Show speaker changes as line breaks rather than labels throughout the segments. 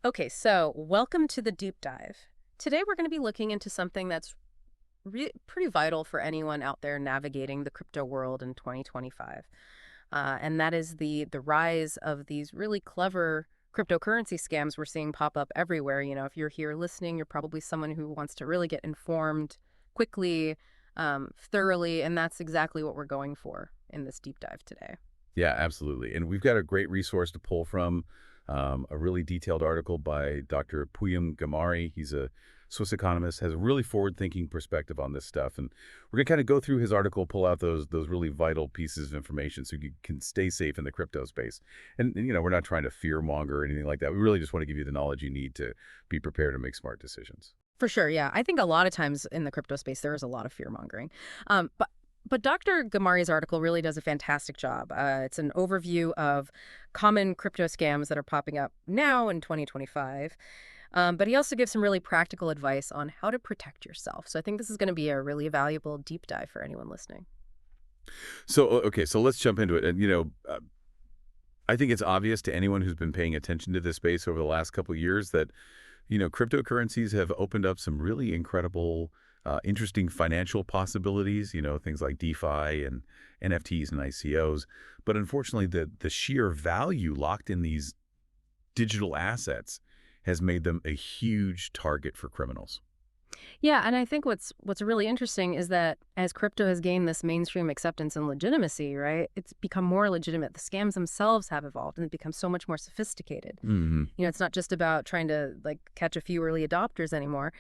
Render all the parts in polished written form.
Okay, so welcome to the deep dive. Today we're going to be looking into something that's pretty vital for anyone out there navigating the crypto world in 2025. And that is the rise of these really clever cryptocurrency scams we're seeing pop up everywhere. You know, if you're here listening, you're probably someone who wants to really get informed quickly, thoroughly, and that's exactly what we're going for in this deep dive today.
Yeah, absolutely. And we've got a great resource to pull from, a really detailed article by Dr. Puyum Gamari. He's a Swiss economist, has a really forward-thinking perspective on this stuff. And we're going to kind of go through his article, pull out those really vital pieces of information so you can stay safe in the crypto space. And we're not trying to fear-monger or anything like that. We really just want to give you the knowledge you need to be prepared to make smart decisions.
For sure, yeah. I think a lot of times in the crypto space, there is a lot of fear mongering. But Dr. Gamari's article really does a fantastic job. It's an overview of common crypto scams that are popping up now in 2025. But he also gives some really practical advice on how to protect yourself. So I think this is going to be a really valuable deep dive for anyone listening.
So let's jump into it. And I think it's obvious to anyone who's been paying attention to this space over the last couple of years that cryptocurrencies have opened up some really incredible, interesting financial possibilities, things like DeFi and NFTs and ICOs. But unfortunately, the sheer value locked in these digital assets has made them a huge target for criminals.
Yeah, and I think what's really interesting is that as crypto has gained this mainstream acceptance and legitimacy, right? It's become more legitimate. The scams themselves have evolved and become so much more sophisticated.
Hmm.
You know, it's not just about trying to like catch a few early adopters anymore.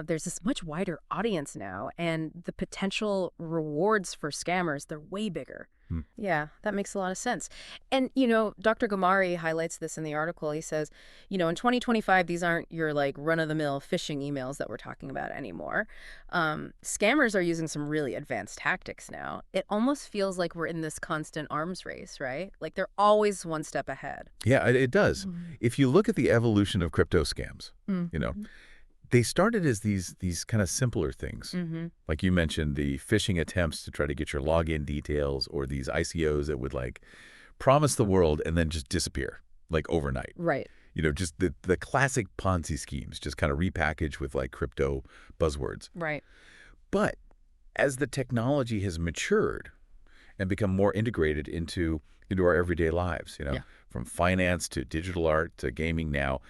There's this much wider audience now, and the potential rewards for scammers, they're way bigger. Yeah, that makes a lot of sense. And, Dr. Gomari highlights this in the article. He says, in 2025, these aren't your like run-of-the-mill phishing emails that we're talking about anymore. Scammers are using some really advanced tactics now. It almost feels like we're in this constant arms race, right? Like they're always one step ahead.
Yeah, it does. If you look at the evolution of crypto scams, you know,
Mm-hmm.
they started as these kind of simpler things.
Mm-hmm.
Like you mentioned, the phishing attempts to try to get your login details, or these ICOs that would like promise the world and then just disappear like overnight.
Right.
Just the classic Ponzi schemes, just kind of repackaged with like crypto buzzwords.
Right.
But as the technology has matured and become more integrated into our everyday lives,
Yeah.
from finance to digital art to gaming now,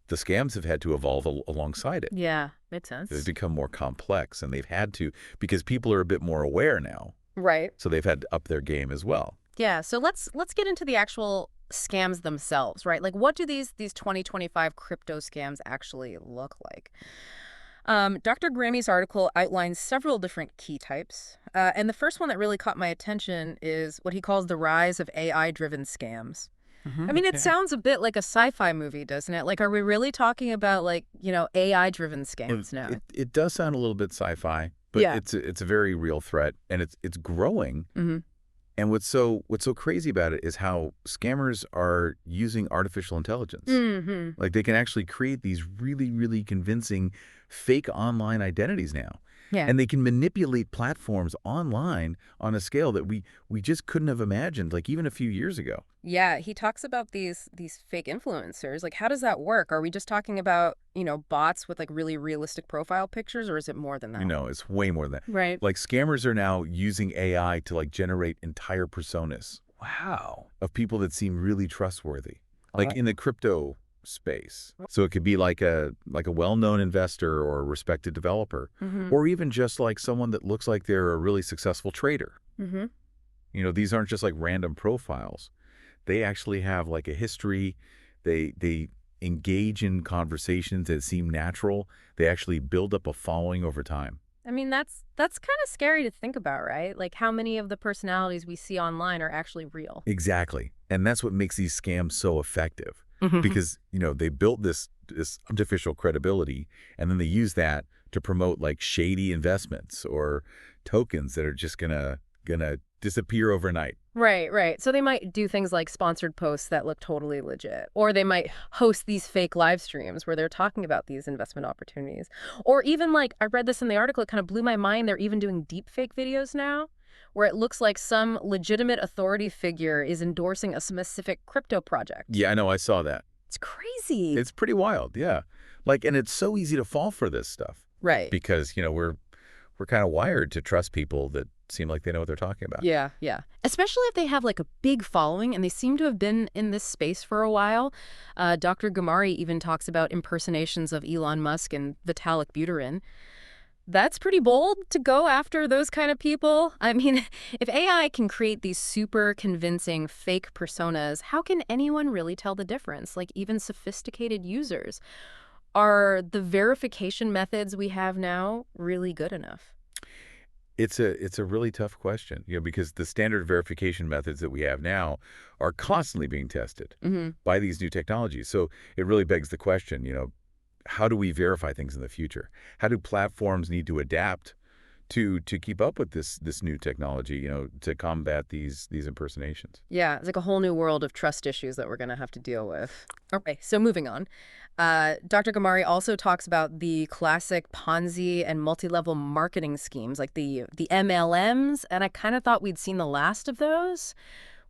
the scams have had to evolve alongside it.
Yeah, makes
They've
sense.
become more complex, and they've had to because people are a bit more aware now.
Right.
So they've had to up their game as well.
Yeah, so let's get into the actual scams themselves, right? Like what do these 2025 crypto scams actually look like? Dr. Grammy's article outlines several different key types. And the first one that really caught my attention is what he calls the rise of AI-driven scams. I mean, it
Okay.
sounds a bit like a sci-fi movie, doesn't it? Like, are we really talking about like, AI-driven
Well,
scams now?
it does sound a little bit sci-fi, but
Yeah.
it's a very real threat, and it's growing.
Mm-hmm.
And what's so crazy about it is how scammers are using artificial intelligence.
Mm-hmm.
Like they can actually create these really, really convincing fake online identities now.
Yeah.
And they can manipulate platforms online on a scale that we just couldn't have imagined, like even a few years ago.
Yeah, he talks about these fake influencers. Like, how does that work? Are we just talking about, bots with like really realistic profile pictures, or is it more than that?
It's way more than that.
Right.
Like scammers are now using AI to like generate entire personas
Wow.
of people that seem really trustworthy, like
Uh,
in the crypto space. So it could be like a well-known investor or a respected developer,
Mm-hmm.
or even just like someone that looks like they're a really successful trader.
Mm-hmm.
These aren't just like random profiles. They actually have like a history. They engage in conversations that seem natural. They actually build up a following over time.
I mean, that's kind of scary to think about, right? Like, how many of the personalities we see online are actually real?
Exactly. And that's what makes these scams so effective
Mm-hmm.
because, they built this artificial credibility, and then they use that to promote like shady investments or tokens that are just gonna disappear overnight.
Right, right. So they might do things like sponsored posts that look totally legit, or they might host these fake live streams where they're talking about these investment opportunities. Or even like, I read this in the article, it kind of blew my mind. They're even doing deepfake videos now where it looks like some legitimate authority figure is endorsing a specific crypto project.
Yeah, I know. I saw that.
It's crazy.
It's pretty wild, yeah. Like, and it's so easy to fall for this stuff
Right.
because, we're kind of wired to trust people that seem like they know what they're talking about.
Yeah, yeah. Especially if they have like a big following and they seem to have been in this space for a while. Dr. Gamari even talks about impersonations of Elon Musk and Vitalik Buterin. That's pretty bold to go after those kind of people. I mean, if AI can create these super convincing fake personas, how can anyone really tell the difference? Like even sophisticated users. Are the verification methods we have now really good enough?
It's a really tough question, because the standard verification methods that we have now are constantly being tested by these new technologies. So it really begs the question, how do we verify things in the future? How do platforms need to adapt to keep up with this new technology, to combat these impersonations?
Yeah, it's like a whole new world of trust issues that we're going to have to deal with. Okay, so moving on. Dr. Gamari also talks about the classic Ponzi and multi-level marketing schemes, like the MLMs, and I kind of thought we'd seen the last of those,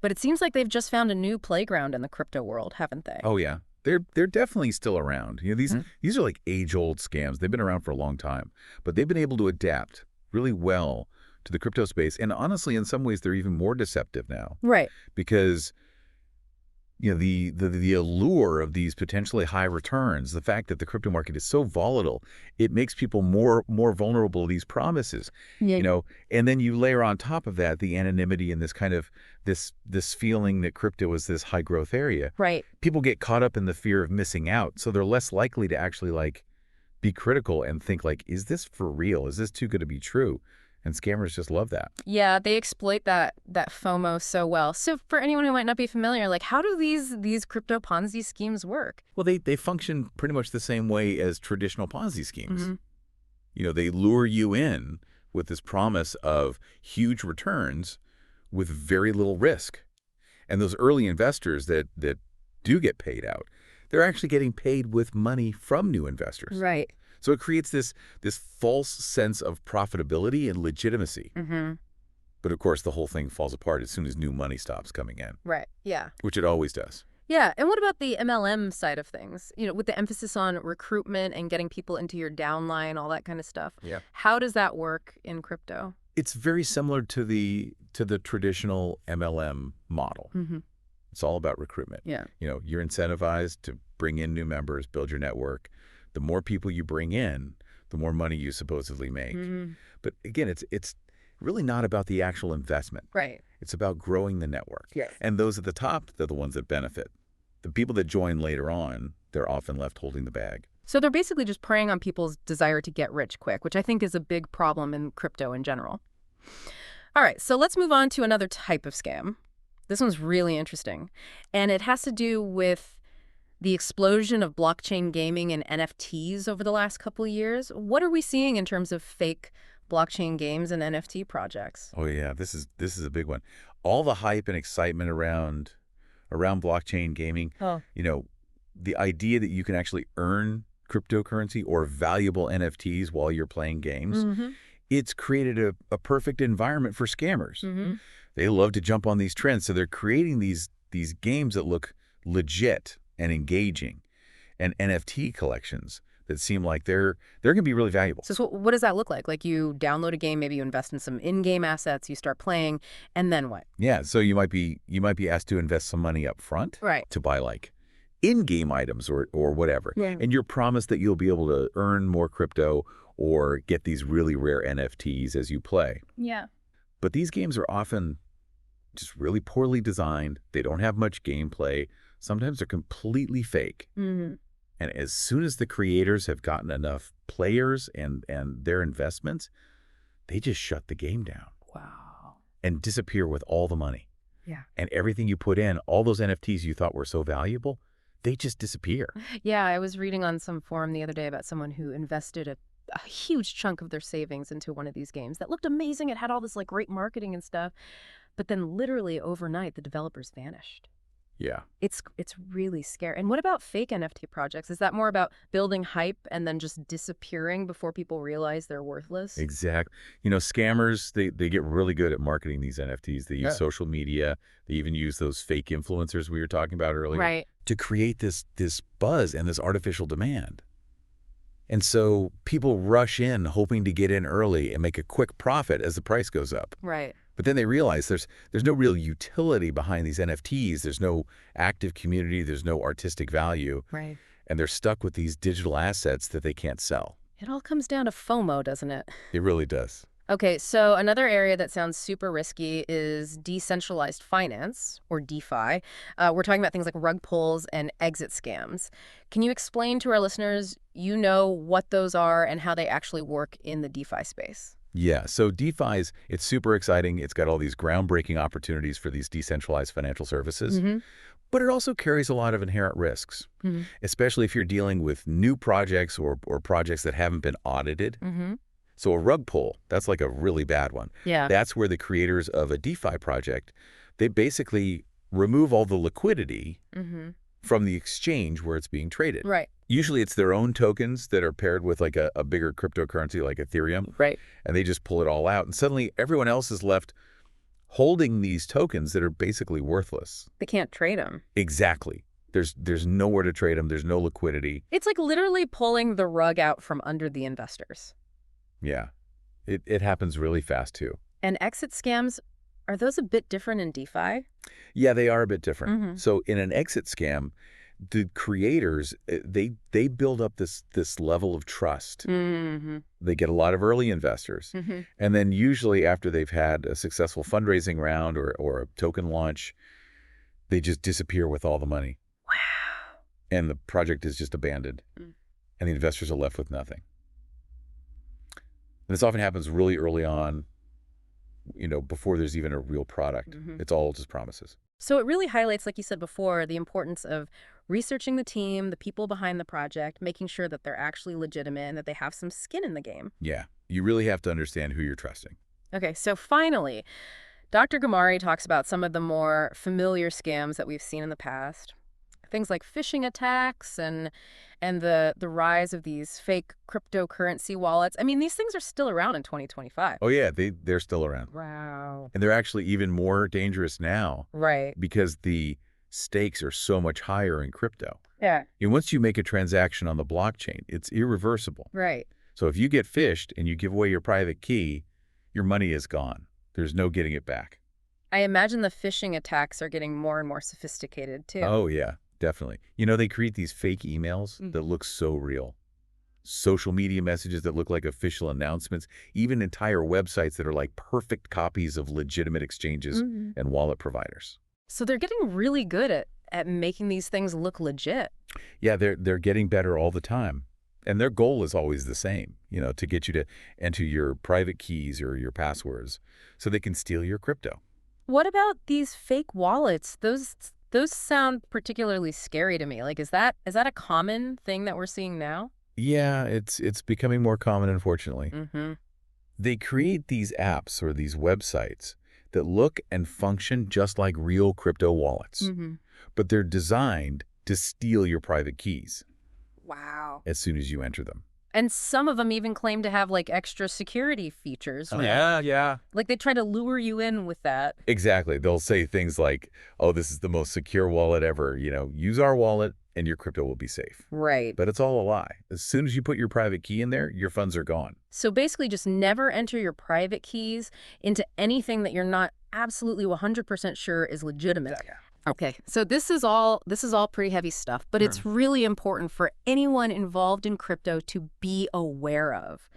but it seems like they've just found a new playground in the crypto world, haven't they?
Oh yeah. They're definitely still around. These are like age-old scams. They've been around for a long time, but they've been able to adapt really well to the crypto space. And honestly, in some ways, they're even more deceptive now.
Right.
Because the allure of these potentially high returns, the fact that the crypto market is so volatile, it makes people more vulnerable to these promises.
Yeah.
And then you layer on top of that the anonymity and this kind of this feeling that crypto is this high growth area.
Right.
People get caught up in the fear of missing out, so they're less likely to actually be critical and think is this for real? Is this too good to be true? And scammers just love that.
Yeah, they exploit that FOMO so well. So for anyone who might not be familiar, like how do these crypto Ponzi schemes work?
Well, they function pretty much the same way as traditional Ponzi schemes. They lure you in with this promise of huge returns with very little risk. And those early investors that do get paid out, they're actually getting paid with money from new investors.
Right.
So it creates this false sense of profitability and legitimacy. But of course, the whole thing falls apart as soon as new money stops coming in.
Right. Yeah.
Which it always does.
Yeah. And what about the MLM side of things? With the emphasis on recruitment and getting people into your downline, all that kind of stuff.
Yeah.
How does that work in crypto?
It's very similar to the traditional MLM model. It's all about recruitment.
Yeah.
You're incentivized to bring in new members, build your network. The more people you bring in, the more money you supposedly make. But again, it's really not about the actual investment.
Right.
It's about growing the network.
Yes.
And those at the top, they're the ones that benefit. The people that join later on, they're often left holding the bag.
So they're basically just preying on people's desire to get rich quick, which I think is a big problem in crypto in general. All right, so let's move on to another type of scam. This one's really interesting, and it has to do with the explosion of blockchain gaming and NFTs over the last couple of years. What are we seeing in terms of fake blockchain games and NFT projects?
Oh yeah, this is a big one. All the hype and excitement around blockchain gaming.
Oh.
The idea that you can actually earn cryptocurrency or valuable NFTs while you're playing games, it's created a perfect environment for scammers. They love to jump on these trends, so they're creating these games that look legit and engaging, and NFT collections that seem like they're going to be really valuable.
So what does that look like? Like you download a game, maybe you invest in some in-game assets, you start playing, and then what?
Yeah, so you might be asked to invest some money up front,
right,
to buy in-game items or whatever.
Yeah.
And you're promised that you'll be able to earn more crypto or get these really rare NFTs as you play.
Yeah.
But these games are often just really poorly designed. They don't have much gameplay. Sometimes they're completely fake. And as soon as the creators have gotten enough players and their investments, they just shut the game down.
Wow.
And disappear with all the money.
Yeah.
And everything you put in, all those NFTs you thought were so valuable, they just disappear.
Yeah, I was reading on some forum the other day about someone who invested a huge chunk of their savings into one of these games that looked amazing. It had all this great marketing and stuff. But then literally overnight, the developers vanished.
Yeah.
It's really scary. And what about fake NFT projects? Is that more about building hype and then just disappearing before people realize they're worthless?
Exactly. Scammers, they get really good at marketing these NFTs. They use social media. They even use those fake influencers we were talking about earlier
Right.
to create this buzz and this artificial demand. And so people rush in hoping to get in early and make a quick profit as the price goes up.
Right.
But then they realize there's no real utility behind these NFTs. There's no active community. There's no artistic value.
Right.
And they're stuck with these digital assets that they can't sell.
It all comes down to FOMO, doesn't it?
It really does.
Okay, so another area that sounds super risky is decentralized finance, or DeFi. We're talking about things like rug pulls and exit scams. Can you explain to our listeners, what those are and how they actually work in the DeFi space?
Yeah, so DeFi's, it's super exciting. It's got all these groundbreaking opportunities for these decentralized financial services, but it also carries a lot of inherent risks, especially if you're dealing with new projects or projects that haven't been audited. So a rug pull, that's like a really bad one.
Yeah.
That's where the creators of a DeFi project, they basically remove all the liquidity from the exchange where it's being traded.
Right.
Usually it's their own tokens that are paired with like a bigger cryptocurrency like Ethereum.
Right.
And they just pull it all out. And suddenly everyone else is left holding these tokens that are basically worthless.
They can't trade them.
Exactly. There's nowhere to trade them. There's no liquidity.
It's like literally pulling the rug out from under the investors.
Yeah. It happens really fast too.
And exit scams, are those a bit different in DeFi?
Yeah, they are a bit different. So in an exit scam, the creators, they build up this level of trust. They get a lot of early investors. And then usually after they've had a successful fundraising round or a token launch, they just disappear with all the money.
Wow.
And the project is just abandoned. And the investors are left with nothing. And this often happens really early on, before there's even a real product. It's all just promises.
So it really highlights, like you said before, the importance of researching the team, the people behind the project, making sure that they're actually legitimate and that they have some skin in the game.
Yeah, you really have to understand who you're trusting.
Okay, so finally, Dr. Gamari talks about some of the more familiar scams that we've seen in the past. Things like phishing attacks and the rise of these fake cryptocurrency wallets. I mean, these things are still around in 2025.
Oh, yeah, they're still around.
Wow.
And they're actually even more dangerous now.
Right.
Because the stakes are so much higher in crypto.
Yeah.
And once you make a transaction on the blockchain, it's irreversible.
Right.
So if you get phished and you give away your private key, your money is gone. There's no getting it back.
I imagine the phishing attacks are getting more and more sophisticated, too.
Oh, yeah, definitely. They create these fake emails that look so real. Social media messages that look like official announcements, even entire websites that are like perfect copies of legitimate exchanges and wallet providers.
So they're getting really good at making these things look legit.
Yeah, they're getting better all the time. And their goal is always the same, to get you to enter your private keys or your passwords so they can steal your crypto.
What about these fake wallets? Those sound particularly scary to me. Like, is that a common thing that we're seeing now?
Yeah, it's becoming more common, unfortunately. They create these apps or these websites that look and function just like real crypto wallets, but they're designed to steal your private keys.
Wow.
As soon as you enter them.
And some of them even claim to have, like, extra security features.
Right? Yeah.
Like, they try to lure you in with that.
Exactly. They'll say things like, oh, this is the most secure wallet ever. Use our wallet and your crypto will be safe.
Right.
But it's all a lie. As soon as you put your private key in there, your funds are gone.
So basically just never enter your private keys into anything that you're not absolutely 100% sure is legitimate.
Yeah.
Okay, so this is all pretty heavy stuff, but it's really important for anyone involved in crypto to be aware of.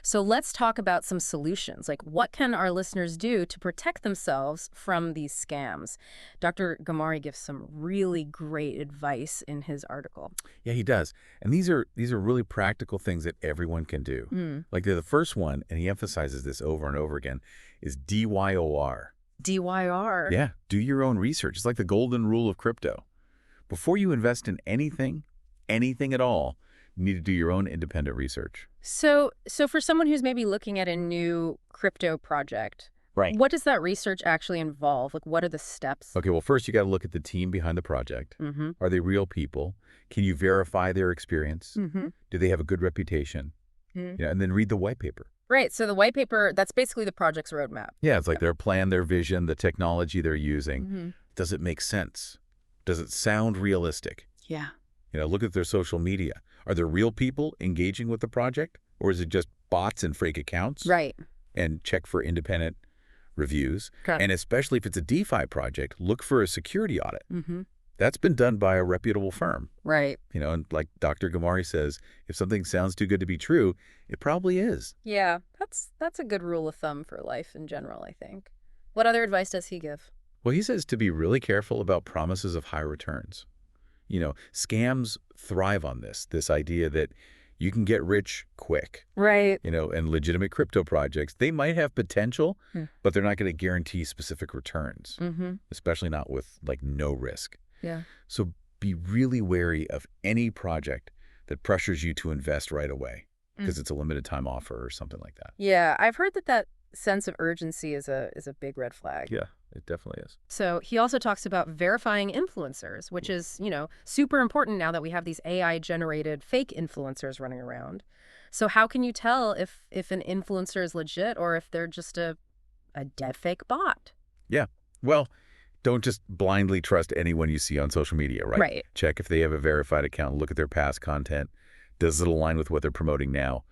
So let's talk about some solutions. Like, what can our listeners do to protect themselves from these scams? Dr. Gamari gives some really great advice in his article.
Yeah, he does. And these are really practical things that everyone can do. Like the first one, and he emphasizes this over and over again, is DYOR.
DYR.
Yeah, do your own research. It's like the golden rule of crypto. Before you invest in anything at all, you need to do your own independent research.
So for someone who's maybe looking at a new crypto project,
Right.
What does that research actually involve? Like, what are the steps?
Okay, well, first you got to look at the team behind the project.
Mm-hmm.
Are they real people? Can you verify their experience?
Mm-hmm.
Do they have a good reputation? And then read the white paper.
Right. So the white paper, that's basically the project's roadmap.
Yeah, it's like their plan, their vision, the technology they're using.
Mm-hmm.
Does it make sense? Does it sound realistic?
Yeah.
Look at their social media. Are there real people engaging with the project? Or is it just bots and fake accounts?
Right.
And check for independent reviews.
Okay.
And especially if it's a DeFi project, look for a security audit.
Mm-hmm.
That's been done by a reputable firm.
Right.
And like Dr. Gamari says, if something sounds too good to be true, it probably is.
Yeah, that's a good rule of thumb for life in general, I think. What other advice does he give?
Well, he says to be really careful about promises of high returns. Scams thrive on this idea that you can get rich quick.
Right.
And legitimate crypto projects, they might have potential, but they're not going to guarantee specific returns, especially not with like no risk.
Yeah.
So be really wary of any project that pressures you to invest right away because it's a limited time offer or something like that.
Yeah, I've heard that sense of urgency is a big red flag.
Yeah, it definitely is.
So he also talks about verifying influencers, which is, super important now that we have these AI-generated fake influencers running around. So how can you tell if an influencer is legit or if they're just a deepfake bot?
Yeah. Well, don't just blindly trust anyone you see on social media, right?
Right.
Check if they have a verified account. Look at their past content. Does it align with what they're promoting now?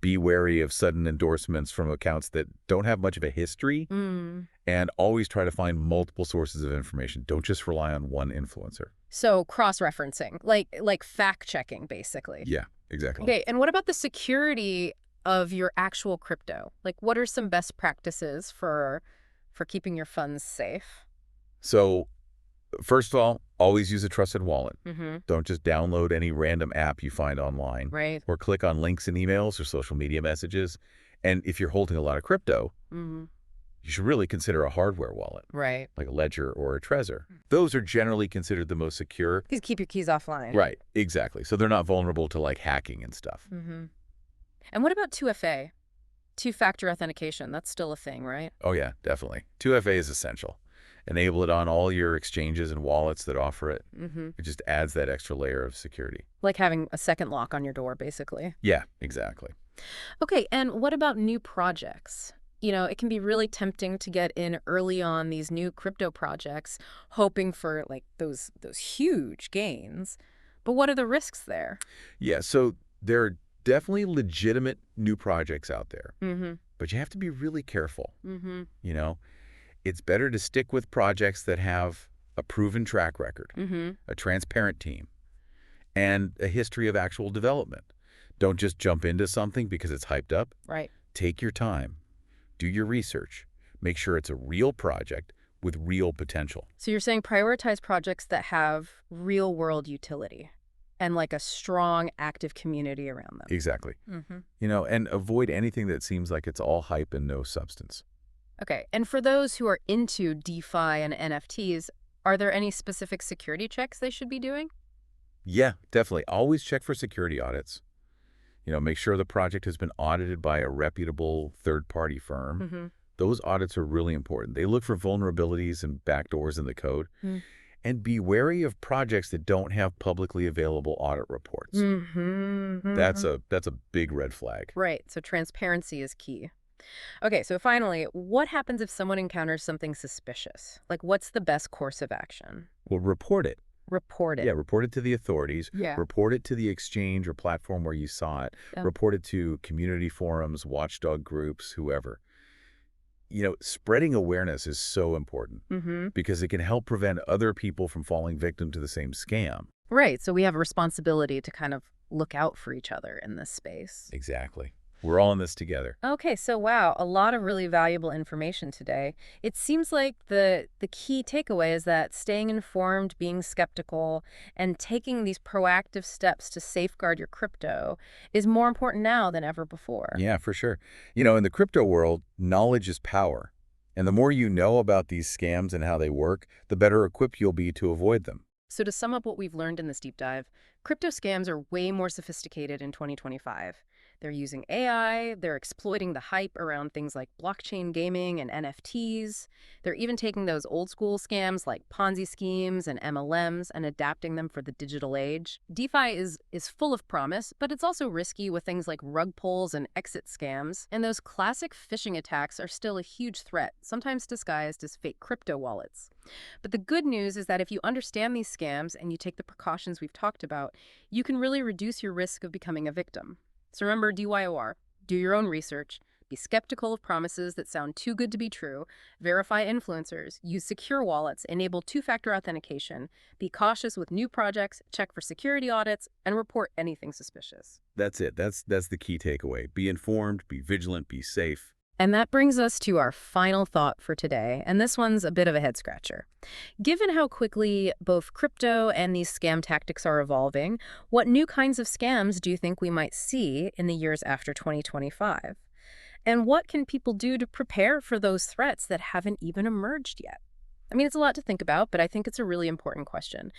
Be wary of sudden endorsements from accounts that don't have much of a history, and always try to find multiple sources of information. Don't just rely on one influencer.
So cross-referencing, like fact-checking, basically.
Yeah, exactly.
Okay, and what about the security of your actual crypto? Like, what are some best practices for keeping your funds safe?
So, first of all, always use a trusted wallet.
Mm-hmm.
Don't just download any random app you find online.
Right.
Or click on links in emails or social media messages. And if you're holding a lot of crypto, you should really consider a hardware wallet.
Right.
Like a Ledger or a Trezor. Those are generally considered the most secure.
Please keep your keys offline.
Right, exactly. So they're not vulnerable to like hacking and stuff.
Mm-hmm. And what about 2FA? Two-factor authentication. That's still a thing, right?
Oh yeah, definitely. 2FA is essential. Enable it on all your exchanges and wallets that offer it. It just adds that extra layer of security.
Like having a second lock on your door, basically.
Yeah, exactly.
Okay, and what about new projects? It can be really tempting to get in early on these new crypto projects, hoping for like those huge gains. But what are the risks there?
Yeah, so there are definitely legitimate new projects out there. But you have to be really careful. It's better to stick with projects that have a proven track record, a transparent team, and a history of actual development. Don't just jump into something because it's hyped up.
Right.
Take your time. Do your research. Make sure it's a real project with real potential.
So you're saying prioritize projects that have real-world utility and like a strong, active community around them.
Exactly. And avoid anything that seems like it's all hype and no substance.
Okay, and for those who are into DeFi and NFTs, are there any specific security checks they should be doing?
Yeah, definitely. Always check for security audits. Make sure the project has been audited by a reputable third-party firm. Those audits are really important. They look for vulnerabilities and backdoors in the code. And be wary of projects that don't have publicly available audit reports. That's a big red flag.
Right, so transparency is key. Okay, so finally, what happens if someone encounters something suspicious? Like, what's the best course of action?
Well, report it.
Report it.
Yeah, report it to the authorities.
Yeah.
Report it to the exchange or platform where you saw it.
Yeah.
Report it to community forums, watchdog groups, whoever. Spreading awareness is so important because it can help prevent other people from falling victim to the same scam.
Right, so we have a responsibility to kind of look out for each other in this space.
Exactly. We're all in this together.
Okay, so wow, a lot of really valuable information today. It seems like the key takeaway is that staying informed, being skeptical, and taking these proactive steps to safeguard your crypto is more important now than ever before.
Yeah, for sure. In the crypto world, knowledge is power. And the more you know about these scams and how they work, the better equipped you'll be to avoid them.
So to sum up what we've learned in this deep dive, Crypto scams are way more sophisticated in 2025. They're using AI, they're exploiting the hype around things like blockchain gaming and NFTs. They're even taking those old school scams like Ponzi schemes and MLMs and adapting them for the digital age. DeFi is full of promise, but it's also risky with things like rug pulls and exit scams. And those classic phishing attacks are still a huge threat, sometimes disguised as fake crypto wallets. But the good news is that if you understand these scams and you take the precautions we've talked about, you can really reduce your risk of becoming a victim. So remember DYOR, do your own research, be skeptical of promises that sound too good to be true, verify influencers, use secure wallets, enable two-factor authentication, be cautious with new projects, check for security audits, and report anything suspicious.
That's it. That's the key takeaway. Be informed, be vigilant, be safe.
And that brings us to our final thought for today, and this one's a bit of a head-scratcher. Given how quickly both crypto and these scam tactics are evolving, what new kinds of scams do you think we might see in the years after 2025? And what can people do to prepare for those threats that haven't even emerged yet? I mean, it's a lot to think about, but I think it's a really important question.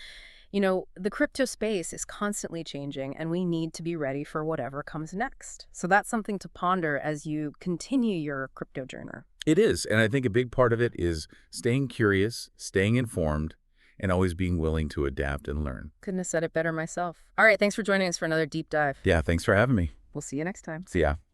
The crypto space is constantly changing, and we need to be ready for whatever comes next. So that's something to ponder as you continue your crypto journey.
It is, and I think a big part of it is staying curious, staying informed, and always being willing to adapt and learn.
Couldn't have said it better myself. All right, thanks for joining us for another deep dive.
Yeah, thanks for having me.
We'll see you next time.
See ya.